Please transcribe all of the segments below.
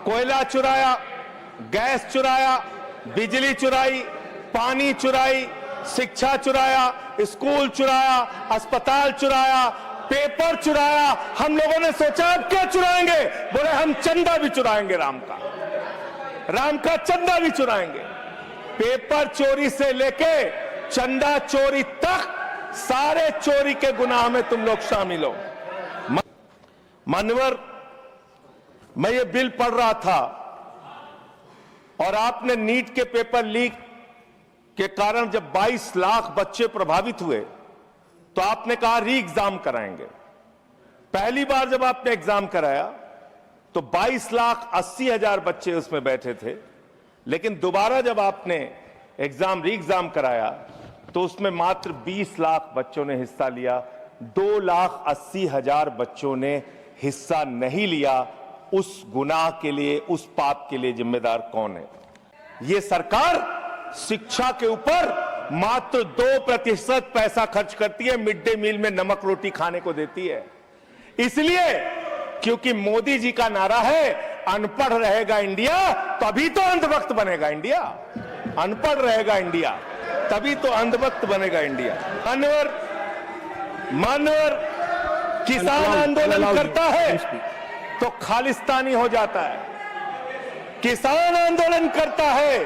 कोयला चुराया, गैस चुराया, बिजली चुराई, पानी चुराई, शिक्षा चुराया, स्कूल चुराया, अस्पताल चुराया, पेपर चुराया। हम लोगों ने सोचा अब क्या चुराएंगे, बोले हम चंदा भी चुराएंगे, राम का चंदा भी चुराएंगे। पेपर चोरी से लेके चंदा चोरी तक सारे चोरी के गुनाह में तुम लोग शामिल हो। मान्यवर, मैं ये बिल पढ़ रहा था और आपने नीट के पेपर लीक के कारण जब 22 लाख बच्चे प्रभावित हुए तो आपने कहा री एग्जाम कराएंगे। पहली बार जब आपने एग्जाम कराया तो 22,80,000 बच्चे उसमें बैठे थे, लेकिन दोबारा जब आपने री एग्जाम कराया तो उसमें मात्र 20 लाख बच्चों ने हिस्सा लिया। 2,80,000 बच्चों ने हिस्सा नहीं लिया। उस गुनाह के लिए, उस पाप के लिए जिम्मेदार कौन है? यह सरकार शिक्षा के ऊपर मात्र 2% पैसा खर्च करती है, मिड डे मील में नमक रोटी खाने को देती है। इसलिए क्योंकि मोदी जी का नारा है अनपढ़ रहेगा इंडिया तभी तो अंधभक्त बनेगा इंडिया। अनपढ़ रहेगा इंडिया तभी तो अंधभक्त बनेगा इंडिया। मानवर किसान आंदोलन करता है तो खालिस्तानी हो जाता है। किसान आंदोलन करता है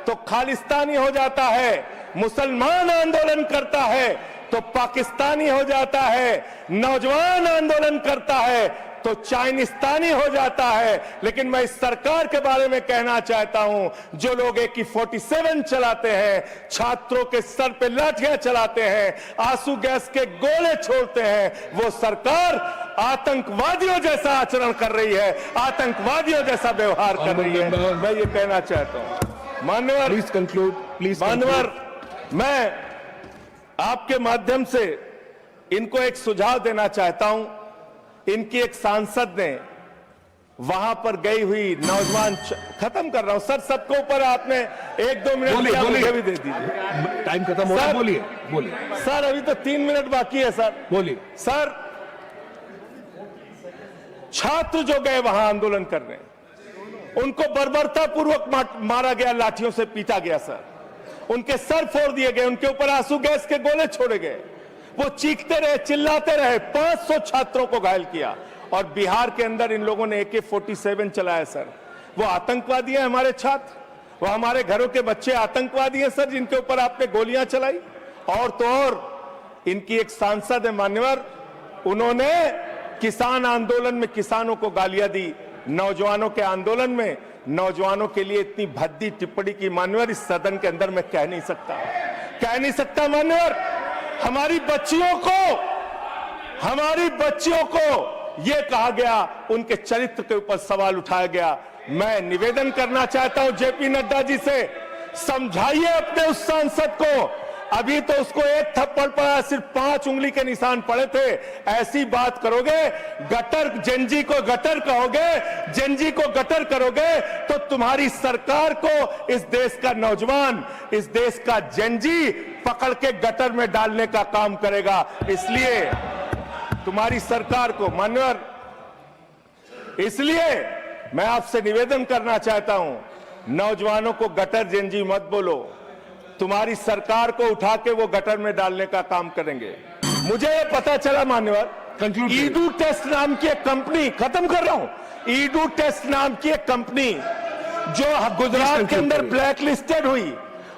तो खालिस्तानी हो जाता है। मुसलमान आंदोलन करता है तो पाकिस्तानी हो जाता है। नौजवान आंदोलन करता है तो चाइनिस्तानी हो जाता है। लेकिन मैं इस सरकार के बारे में कहना चाहता हूं, जो लोग AK-47 चलाते हैं, छात्रों के सर पे लाठियां चलाते हैं, आंसू गैस के गोले छोड़ते हैं, वो सरकार आतंकवादियों जैसा आचरण कर रही है, आतंकवादियों जैसा व्यवहार कर रही है। मैं ये कहना चाहता हूं। मान्यवर, प्लीज कंक्लूड, प्लीज। मान्यवर, मैं आपके माध्यम से इनको एक सुझाव देना चाहता हूं। इनकी एक सांसद ने वहां पर गई हुई नौजवान, खत्म कर रहा हूं सर, सबके ऊपर आपने 1-2 मिनट मुझे भी दे दीजिए। टाइम खत्म हो रहा है, बोलिए सर। अभी तो 3 मिनट बाकी है सर। बोलिए सर। छात्र जो गए वहां आंदोलन करने, उनको बर्बरता पूर्वक मारा गया, लाठियों से पीटा गया सर। उनके सर फोड़ दिए गए, उनके ऊपर आंसू गैस के गोले छोड़े गए। वो चीखते रहे, चिल्लाते रहे, 500 छात्रों को घायल किया। और बिहार के अंदर इन लोगों ने AK-47 चलाया सर। वो आतंकवादी हैं हमारे छात्र, वो हमारे घरों के बच्चे आतंकवादी हैं सर, जिनके ऊपर आपने गोलियां चलाई। और तो और इनकी एक सांसद है मान्यवर, उन्होंने किसान आंदोलन में किसानों को गालियां दी। नौजवानों के आंदोलन में नौजवानों के लिए इतनी भद्दी टिप्पणी की मान्यवर, इस सदन के अंदर मैं कह नहीं सकता मान्यवर। हमारी बच्चियों को यह कहा गया, उनके चरित्र के ऊपर सवाल उठाया गया। मैं निवेदन करना चाहता हूं JP नड्डा जी से, समझाइए अपने उस सांसद को। अभी तो उसको 1 थप्पड़ पड़ा, सिर्फ 5 उंगली के निशान पड़े थे। ऐसी बात करोगे, गटर जेनजी को गटर कहोगे, जेनजी को गटर करोगे तो तुम्हारी सरकार को इस देश का नौजवान, इस देश का जेनजी पकड़ के गटर में डालने का काम करेगा। इसलिए तुम्हारी सरकार को मान्यवर, इसलिए मैं आपसे निवेदन करना चाहता हूं, नौजवानों को गटर जेनजी मत बोलो। तुम्हारी सरकार को उठा के वो गटर में डालने का काम करेंगे। मुझे ये पता चला मान्यवर, ईडू टेस्ट नाम की एक कंपनी, खत्म कर रहा हूं, ईडू टेस्ट नाम की एक कंपनी जो गुजरात के अंदर ब्लैक लिस्टेड हुई,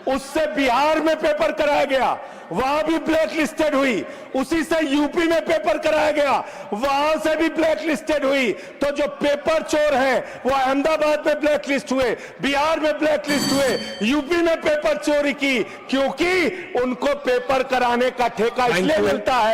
उससे बिहार में पेपर कराया गया, वहां भी ब्लैक लिस्टेड हुई। उसी से यूपी में पेपर कराया गया, वहां से भी ब्लैक लिस्टेड हुई। तो जो पेपर चोर हैं वो अहमदाबाद में ब्लैक लिस्ट हुए, बिहार में ब्लैक लिस्ट हुए, यूपी में पेपर चोरी की, क्योंकि उनको पेपर कराने का ठेका इसलिए मिलता है।